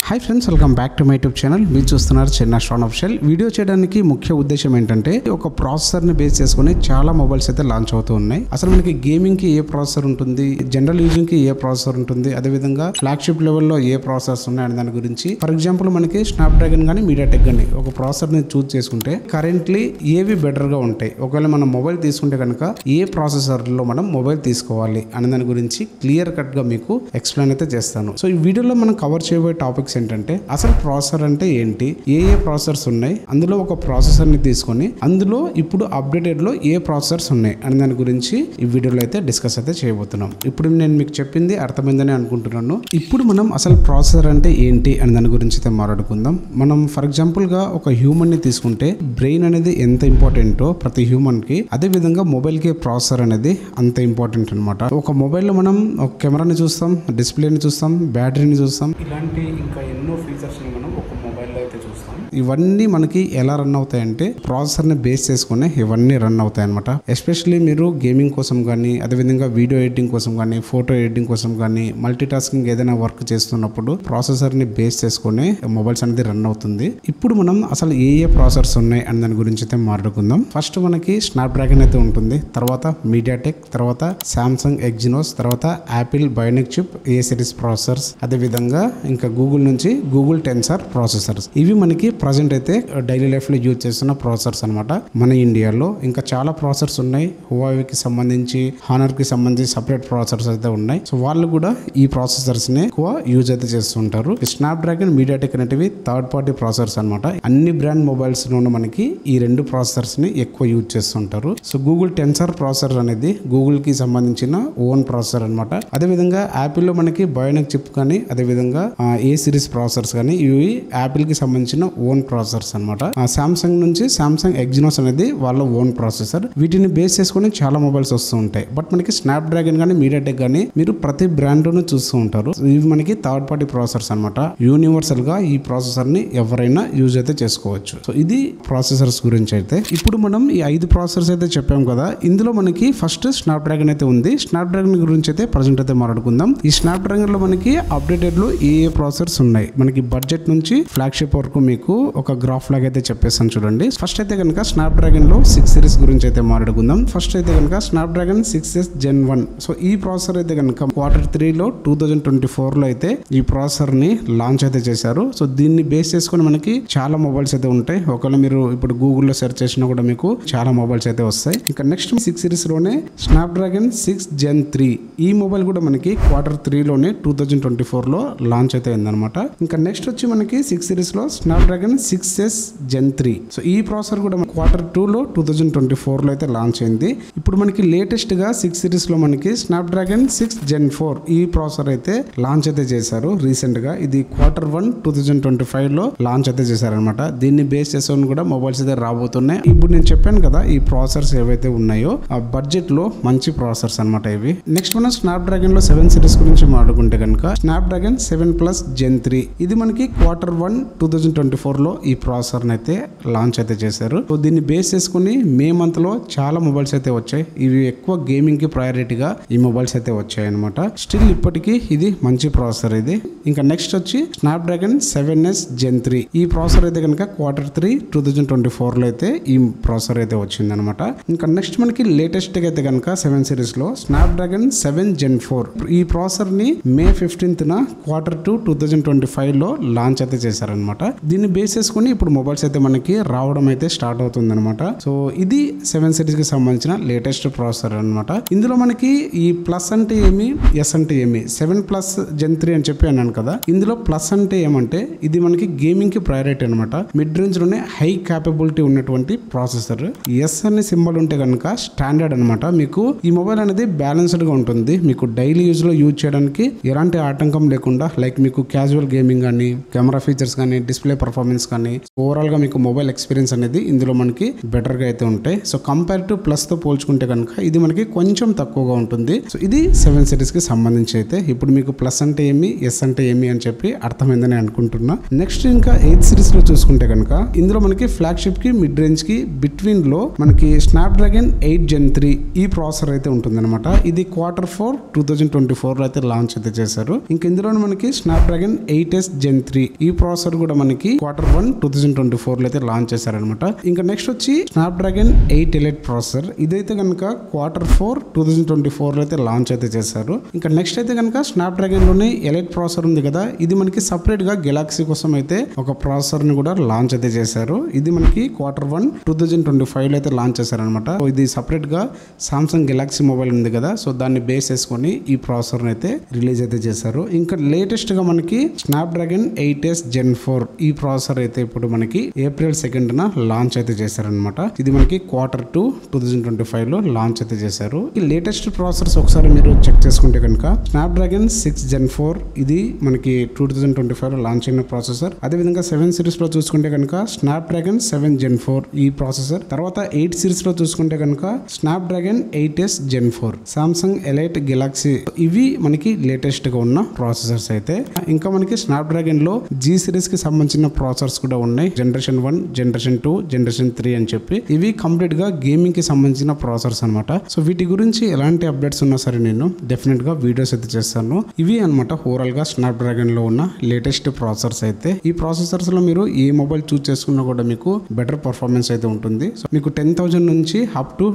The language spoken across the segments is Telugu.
Hi friends, welcome back to my YouTube channel. మీరు చూస్తున్నారు చిన్న స్టాన్ ఆఫీషియల్. వీడియో చేయడానికి ముఖ్య ఉద్దేశం ఏంటంటే ఒక ప్రాసెసర్ని బేస్ చేసుకుని చాలా మొబైల్స్ అయితే లాంచ్ అవుతూ ఉన్నాయి. అసలు మనకి గేమింగ్కి ఏ ప్రాసెసర్ ఉంటుంది, జనరల్ యూజింగ్కి ఏ ప్రాసెసర్ ఉంటుంది, అదేవిధంగా ఫ్లాగ్షిప్ లెవెల్లో ఏ ప్రాసెసర్స్ ఉన్నాయని దాని గురించి. ఫర్ ఎగ్జాంపుల్ మనకి స్నాప్డ్రాగన్ కానీ మీడియాటెక్ కానీ ఒక ప్రాసెసర్ని చూస్ చేసుకుంటే కరెంట్లీ ఏవి బెటర్గా ఉంటాయి, ఒకవేళ మనం మొబైల్ తీసుకుంటే కనుక ఏ ప్రాసెసర్లో మనం మొబైల్ తీసుకోవాలి అనే దాని గురించి క్లియర్ కట్గా మీకు ఎక్స్ప్లెయిన్ అయితే చేస్తాను. సో ఈ వీడియోలో మనం కవర్ చేయబోయే టాపిక్స్ ఏంటంటే అసలు ప్రాసెసర్ అంటే ఏంటి, ఏ ప్రాసెసర్స్ ఉన్నాయి, అందులో ఒక ప్రాసెసర్ ని తీసుకొని అందులో ఇప్పుడు అప్డేటెడ్ లో ఏ ప్రాసెసర్స్ ఉన్నాయి అని దాని గురించి ఈ వీడియోలో అయితే డిస్కస్ అయితే చేయబోతున్నాం. ఇప్పుడు నేను మీకు చెప్పింది అర్థమైందని అనుకుంటున్నాను. ఇప్పుడు మనం అసలు ప్రాసెసర్ అంటే ఏంటి అని దాని గురించి అయితే మాట్లాడుకుందాం. మనం ఫర్ ఎగ్జాంపుల్ గా ఒక హ్యూమన్ ని తీసుకుంటే బ్రెయిన్ అనేది ఎంత ఇంపార్టెంటో ప్రతి హ్యూమన్ కి, అదే విధంగా మొబైల్ కి ప్రాసెసర్ అనేది అంత ఇంపార్టెంట్ అనమాట. ఒక మొబైల్ లో మనం ఒక కెమెరాని చూస్తాం, డిస్ప్లేని చూస్తాం, బ్యాటరీని చూస్తాం, ఇలాంటి ఇంకా ఎన్నో ఫీచర్స్ ని మనం ఒక మొబైల్లో అయితే చూస్తాం. ఇవన్నీ మనకి ఎలా రన్ అవుతాయంటే ప్రాసెసర్ ని బేస్ చేసుకుని ఇవన్నీ రన్ అవుతాయి అనమాట. ఎస్పెషల్లీ మీరు గేమింగ్ కోసం కానీ, అదేవిధంగా వీడియో ఎడిటింగ్ కోసం కానీ, ఫోటో ఎడిటింగ్ కోసం కానీ, మల్టీ టాస్కింగ్ ఏదైనా వర్క్ చేస్తున్నప్పుడు ప్రాసెసర్ ని బేస్ చేసుకుని మొబైల్స్ అనేది రన్ అవుతుంది. ఇప్పుడు మనం అసలు ఏ ప్రాసెసర్స్ ఉన్నాయి అని దాని గురించి అయితే మాట్లాడుకుందాం. ఫస్ట్ మనకి స్నాప్డ్రాగన్ అయితే ఉంటుంది, తర్వాత మీడియాటెక్, తర్వాత సామ్సంగ్ ఎగ్జినోస్, తర్వాత యాపిల్ బయోనిక్ చిప్ ఏ సిరీస్ ప్రాసెసర్స్, అదే విధంగా ఇంకా గూగుల్ నుంచి గూగుల్ టెన్సర్ ప్రాసెసర్స్. ఇవి మనకి ప్రజెంట్ అయితే డైలీ లైఫ్ లో యూజ్ చేస్తున్న ప్రాసెసర్స్ అనమాట మన ఇండియాలో. ఇంకా చాలా ప్రాసెసర్స్ ఉన్నాయి. హువావేకి సంబంధించి, హానర్ కి సంబంధించి సపరేట్ ప్రాసెసర్స్ అయితే ఉన్నాయి. సో వాళ్ళు కూడా ఈ ప్రాసెసర్స్ ని ఎక్కువ యూజ్ అయితే చేస్తుంటారు. స్నాప్డ్రాగన్, మీడియాటెక్ అనేటివి థర్డ్ పార్టీ ప్రాసెసర్స్ అనమాట. అన్ని బ్రాండ్ మొబైల్స్ లోనూ మనకి ఈ రెండు ప్రాసెసర్స్ ని ఎక్కువ యూజ్ చేస్తుంటారు. సో గూగుల్ టెన్సర్ ప్రాసెసర్ అనేది గూగుల్ కి సంబంధించిన ఓన్ ప్రాసెసర్ అనమాట. అదే విధంగా యాపిల్ లో మనకి బయోనిక్ చిప్ కానీ, అదే విధంగా ఏ సిరీస్ ప్రాసెసర్స్ కానీ ఇవి యాపిల్ కి సంబంధించిన ఓన్ ప్రాసెసర్స్ అనమాట. సామ్సంగ్ నుంచి సామ్సంగ్ ఎగ్జినోస్ అనేది వాళ్ళ ఓన్ ప్రాసెసర్. వీటిని బేస్ చేసుకుని చాలా మొబైల్స్ వస్తూ ఉంటాయి. బట్ మనకి స్నాప్డ్రాగన్ కానీ, మీడియాటెక్ కానీ మీరు ప్రతి బ్రాండ్ లోనూ చూస్తూ ఉంటారు. ఇవి మనకి థర్డ్ పార్టీ ప్రాసెసర్స్ అనమాట. యూనివర్సల్ గా ఈ ప్రాసెసర్ ని ఎవరైనా యూజ్ అయితే చేసుకోవచ్చు. సో ఇది ప్రాసెసర్స్ గురించి అయితే. ఇప్పుడు మనం ఈ 5 ప్రాసెసర్స్ అయితే చెప్పాం కదా, ఇందులో మనకి ఫస్ట్ స్నాప్డ్రాగన్ అయితే ఉంది. స్నాప్డ్రాగన్ గురించి అయితే ప్రజెంట్ అయితే మాట్లాడుకుందాం. ఈ స్నాప్డ్రాగన్ లో మనకి అప్డేటెడ్ లో ఏ ప్రాసెసర్స్ ఉన్నాయి, మనకి బడ్జెట్ నుంచి ఫ్లాగ్షిప్ వరకు మీకు ఒక గ్రాఫ్ లాగా అయితే చెప్పేస్తాను చూడండి. ఫస్ట్ అయితే కనుక స్నాప్డ్రాగన్ లో 6 సిరీస్ గురించి అయితే మాట్లాడుకుందాం. ఫస్ట్ అయితే కనుక స్నాప్డ్రాగన్ 6s Gen 1. సో ఈ ప్రాసెసర్ అయితే కనుక Q3 లో 2024 లో అయితే ఈ ప్రాసెసర్ ని లాంచ్ అయితే చేశారు. సో దీన్ని బేస్ చేసుకుని మనకి చాలా మొబైల్స్ అయితే ఉంటాయి. ఒకవేళ మీరు ఇప్పుడు గూగుల్లో సెర్చ్ చేసినా కూడా మీకు చాలా మొబైల్స్ అయితే వస్తాయి. ఇంకా నెక్స్ట్ 6 సిరీస్ లోనే స్నాప్డ్రాగన్ 6 Gen 3. ఈ మొబైల్ కూడా మనకి Q3 లోనే 2024 లో లాంచ్ అయితే అయిందనమాట. ఇంకా నెక్స్ట్ వచ్చి మనకి 6 సిరీస్ లో స్నాప్డ్రాగన్ 6s Gen 3. సో ఈ ప్రాసెసర్ కూడా Q2 లో 2024 లో అయితే లాంచ్ అయింది. ఇప్పుడు మనకి లేటెస్ట్ గా 6 సిరీస్ లో మనకి స్నాప్డ్రాగన్ 6 Gen 4 ఈ ప్రాసెసర్ అయితే లాంచ్ అయితే చేశారు రీసెంట్ గా. ఇది Q1 2025 లో లాంచ్ అయితే చేశారనమాట. దీన్ని బేస్ చేసుకొని కూడా మొబైల్స్ అయితే రాబోతున్నాయి. ఇప్పుడు నేను చెప్పాను కదా ఈ ప్రాసెసర్స్ ఏవైతే ఉన్నాయో ఆ బడ్జెట్ లో మంచి ప్రాసెసర్స్ అనమాట ఇవి. నెక్స్ట్ మనం స్నాప్డ్రాగన్ లో 7 సిరీస్ గురించి మాట్లాడుకుంటే కనుక స్నాప్డ్రాగన్ 7+ Gen 3. ఇది మనకి Q1 2024 లో ఈ ప్రాసెసర్ అయితే లాంచ్ అయితే చేశారు. సో దీన్ని బేస్ చేసుకుని మే మంత్ లో చాలా మొబైల్స్ అయితే వచ్చాయి. ఇవి ఎక్కువ గేమింగ్ కి ప్రయారిటీగా ఈ మొబైల్స్ అయితే వచ్చాయి అనమాట. స్టిల్ ఇప్పటికీ ఇది మంచి ప్రాసెసర్ ఇది. ఇంకా నెక్స్ట్ వచ్చి స్నాప్డ్రాగన్ 7s Gen 3. ఈ ప్రాసెసర్ అయితే కనుక Q3 2024 లో అయితే ఈ ప్రాసెసర్ అయితే వచ్చింది అనమాట. ఇంకా నెక్స్ట్ మనకి లేటెస్ట్ అయితే కనుక 7 సిరీస్ లో స్నాప్డ్రాగన్ 7 Gen 4. ఈ ప్రాసెసర్ ని మే 15th Q2 2025 లో లాంచ్ అయితే చేశారనమాట. దీన్ని బేస్ చేసుకుని ఇప్పుడు మొబైల్స్ అయితే మనకి రావడం అయితే స్టార్ట్ అవుతుంది అనమాట. సో ఇది 7 సిరీస్ కి సంబంధించిన లేటెస్ట్ ప్రాసెసర్ అనమాట. ఇందులో మనకి ఈ ప్లస్ అంటే ఏమి, ఎస్ అంటే ఏమి, 7+ Gen 3 అని చెప్పి అన్నాను కదా. ఇందులో ప్లస్ అంటే ఏమంటే ఇది మనకి గేమింగ్ కి ప్రయారిటీ అనమాట. మిడ్ రేంజ్ లోనే హై క్యాపబిలిటీ ఉన్నటువంటి ప్రాసెసర్. ఎస్ అనే సింబల్ ఉంటే కనుక స్టాండర్డ్ అనమాట. మీకు ఈ మొబైల్ అనేది బ్యాలెన్స్డ్ గా ఉంటుంది. మీకు డైలీ యూజ్ లో యూజ్ చేయడానికి ఎలాంటి ఆటంకం లేకుండా, లైక్ మీకు క్యాజువల్ గేమింగ్ కానీ, కెమెరా ఫీచర్స్ కానీ, డిస్ప్లే పర్ఫార్మెన్స్ పర్ఫార్మెన్స్ కానీ ఓవరాల్ గా మీకు మొబైల్ ఎక్స్పీరియన్స్ అనేది ఇందులో మనకి బెటర్ గా అయితే ఉంటాయి. సో కంపేర్ టు ప్లస్ తో పోల్చుకుంటే కనుక ఇది మనకి కొంచెం తక్కువగా ఉంటుంది. సో ఇది 7 సిరీస్ కి సంబంధించి అయితే ఇప్పుడు మీకు ప్లస్ అంటే ఏమి, ఎస్ అంటే ఏమి అని చెప్పి అర్థమైందని అనుకుంటున్నా. నెక్స్ట్ ఇంకా 8 సిరీస్ లో చూసుకుంటే కనుక ఇందులో మనకి ఫ్లాగ్షిప్ కి మిడ్ రేంజ్ కి బిట్వీన్ లో మనకి స్నాప్డ్రాగన్ 8 Gen 3 ఈ ప్రాసెసర్ అయితే ఉంటుంది అనమాట. ఇది Q4 2024 లో అయితే లాంచ్ అయితే చేశారు. ఇంకా ఇందులో మనకి స్నాప్డ్రాగన్ 8S Gen 3 ఈ ప్రాసెసర్ కూడా మనకి Q1 2024 లో అయితే లాంచ్ చేశారనమాట. ఇంకా నెక్స్ట్ వచ్చి స్నాప్డ్రాగన్ 8 Elite ప్రాసెసర్ ఇదైతే కనుక Q4 2024 లో అయితే లాంచ్ అయితే చేశారు. ఇంకా నెక్స్ట్ అయితే కనుక స్నాప్డ్రాగన్ లోనే ఎలైట్ ప్రాసెసర్ ఉంది కదా, ఇది మనకి సపరేట్ గా గెలాక్సీ కోసం అయితే ఒక ప్రాసెసర్ ని కూడా లాంచ్ అయితే చేశారు. ఇది మనకి Q1 2025 లో అయితే లాంచ్ చేశారనమాట. ఇది సపరేట్ గా సామ్సంగ్ గెలాక్సీ మొబైల్ ఉంది కదా, సో దాన్ని బేస్ చేసుకొని ఈ ప్రాసెసర్ అయితే రిలీజ్ అయితే చేశారు. ఇంకా లేటెస్ట్ గా మనకి స్నాప్డ్రాగన్ 8S Gen 4 ఈ ప్రాసెసర్ అయితే ఇప్పుడు మనకి April 2న లాంచ్ అయితే చేశారనమాట. ఇది మనకి Q2 2025 లో లాంచ్ అయితే చేశారు. ఈ లేటెస్ట్ ప్రాసెసర్స్ ఒకసారి మీరు చెక్ చేసుకుంటే కనుక స్నాప్డ్రాగన్ 6 Gen 4 ఇది మనకి 2025 లో లాంచ్ అయిన ప్రాసెసర్. అదేవిధంగా 7 సిరీస్ లో చూసుకుంటే కనుక స్నాప్డ్రాగన్ 7 Gen 4 ఈ ప్రాసెసర్. తర్వాత 8 సిరీస్ లో చూసుకుంటే కనుక Snapdragon 8S Gen 4 Samsung elite Galaxy ఇవి మనకి లేటెస్ట్ గా ఉన్న ప్రాసెసర్స్ అయితే. ఇంకా మనకి స్నాప్డ్రాగన్ లో G సిరీస్ కి సంబంధించిన ప్రాసెసర్స్ కూడా ఉన్నాయి. జనరేషన్ 1, జనరేషన్ 2, జనరేషన్ 3 అని చెప్పి ఇవి కంప్లీట్ గా గేమింగ్ కి సంబంధించిన ప్రాసెసర్స్ అనమాట. సో వీటి గురించి ఎలాంటి అప్డేట్స్ ఉన్నా సరే నేను డెఫినెట్ గా వీడియోస్ అయితే చేస్తాను. ఇవి అనమాట ఓవరాల్ గా స్నాప్డ్రాగన్ లో ఉన్న లేటెస్ట్ ప్రాసెసర్స్ అయితే. ఈ ప్రాసెసర్స్ లో మీరు ఏ మొబైల్ చూస్ చేసుకున్నా కూడా మీకు బెటర్ పర్ఫార్మెన్స్ అయితే ఉంటుంది. సో మీకు 10,000 నుంచి అప్ టు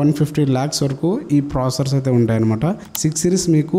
150 lakhs వరకు ఈ ప్రాసెసర్స్ అయితే ఉంటాయి అనమాట. 6 సిరీస్ మీకు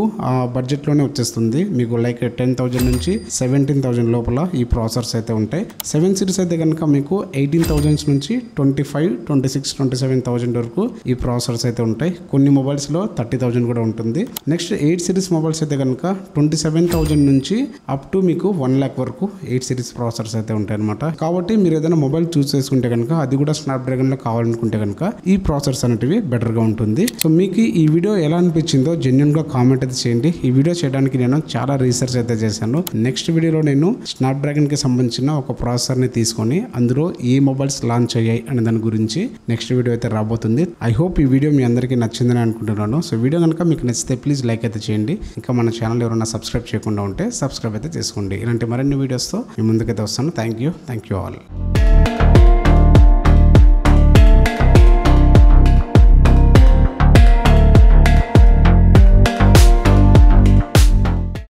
బడ్జెట్ లోనే వచ్చేస్తుంది. మీకు లైక్ 10,000 నుంచి 17,000 లోపల ఈ ప్రాసెసర్స్ అయితే ఉంటాయి. 7 సిరీస్ అయితే కనుక మీకు 18,000 నుంచి 25, 26, 27,000 వరకు ఈ ప్రాసెసర్స్ అయితే ఉంటాయి. కొన్ని మొబైల్స్ లో 30,000 కూడా ఉంటుంది. నెక్స్ట్ 8 సిరీస్ మొబైల్స్ అయితే కనుక 27,000 నుంచి అప్ టు మీకు 1 lakh వరకు 8 సిరీస్ ప్రాసెసర్స్ అయితే ఉంటాయి అనమాట. కాబట్టి మీరు ఏదైనా మొబైల్ చూస్ చేసుకుంటే కనుక అది కూడా స్నాప్డ్రాగన్ లో కావాలనుకుంటే కనుక ఈ ప్రాసెసర్స్ అనేటివి బెటర్ గా ఉంటుంది. సో మీకు ఈ వీడియో ఎలా అనిపించిందో జెన్యూన్ గా కామెంట్ అయితే చేయండి. ఈ వీడియో చేయడానికి నేను చాలా రీసెర్చ్ అయితే చేశాను. నెక్స్ట్ వీడియోలో నేను స్నాప్డ్రాగన్ కి సంబంధించిన ఒక ప్రాసెసర్ ని తీసుకొని అందులో ఏ మొబైల్స్ లాంచ్ అయ్యాయి అనే దాని గురించి నెక్స్ట్ వీడియో అయితే రాబోతుంది. ఐ హోప్ ఈ వీడియో మీ అందరికీ నచ్చిందని అనుకుంటున్నాను. సో వీడియో కనుక మీకు నచ్చితే ప్లీజ్ లైక్ అయితే చేయండి. ఇంకా మన ఛానల్ ఎవరైనా సబ్స్క్రైబ్ చేయకుండా ఉంటే సబ్స్క్రైబ్ అయితే చేసుకోండి. ఇలాంటి మరిన్ని వీడియోస్తో మీ ముందుకైతే వస్తాను. Thank you all.